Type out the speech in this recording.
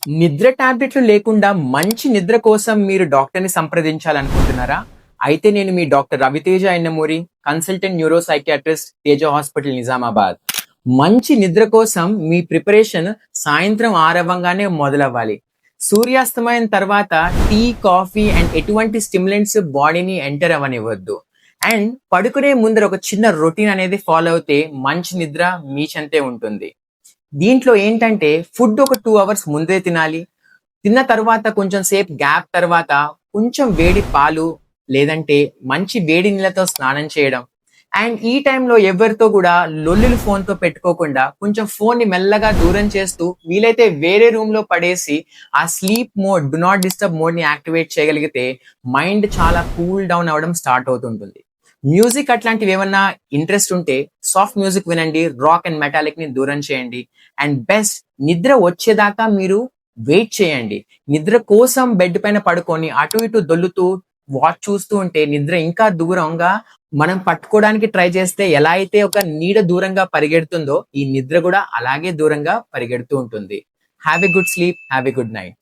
నిద్ర టాబ్లెట్లు లేకుండా మంచి నిద్ర కోసం మీరు డాక్టర్‌ని సంప్రదించాలనుకుంటున్నారా? అయితే నేను మీ doctor Raviteja Yannamuri, consultant neuro psychiatrist, Teja hospital Nizamabad. మంచి నిద్ర కోసం మీ ప్రిపరేషన్ సాయంత్రం 6 అవ్వంగానే మొదలవ్వాలి. సూర్యాస్తమయం తర్వాత టీ, కాఫీ అండ్ ఎటువంటి స్టిమ్యులెంట్స్ బాడీని ఎంటర్ అవ్వనివ్వద్దు. అండ్ పడుకునే ముందర ఒక చిన్న రొటీన్ అనేది ఫాలో అవుతే మంచి నిద్ర మీ చెంతే ఉంటుంది. దీంట్లో ఏంటంటే ఫుడ్ ఒక 2 అవర్స్ ముందే తినాలి. తిన్న తర్వాత కొంచెం సేపు గ్యాప్ తర్వాత కొంచెం వేడి పాలు లేదంటే మంచి వేడి నీళ్ళతో స్నానం చేయడం. అండ్ ఈ టైంలో ఎవరితో కూడా లొల్లులు ఫోన్‌తో పెట్టుకోకుండా కొంచెం ఫోన్‌ని మెల్లగా దూరం చేస్తూ వీలైతే వేరే రూమ్‌లో పడేసి ఆ sleep mode, do not disturb మోడ్‌ని యాక్టివేట్ చేయగలిగితే మైండ్ చాలా కూల్ డౌన్ అవ్వడం స్టార్ట్ అవుతుంటుంది. మ్యూజిక్ అట్లాంటివేమన్నా ఇంట్రెస్ట్ ఉంటే సాఫ్ట్ మ్యూజిక్ వినండి. రాక్ అండ్ మెటాలిక్‌ని దూరం చేయండి. అండ్ బెస్ట్ నిద్ర వచ్చేదాకా మీరు వెయిట్ చేయండి. నిద్ర కోసం బెడ్ పైన పడుకొని అటు ఇటు దొర్లుతూ వాచ్ చూస్తూ ఉంటే నిద్ర ఇంకా దూరంగా మనం పట్టుకోవడానికి ట్రై చేస్తే ఎలా అయితే ఒక నీడ దూరంగా పరిగెడుతుందో ఈ నిద్ర కూడా అలాగే దూరంగా పరిగెడుతూ ఉంటుంది. Have a good sleep. Have a good night.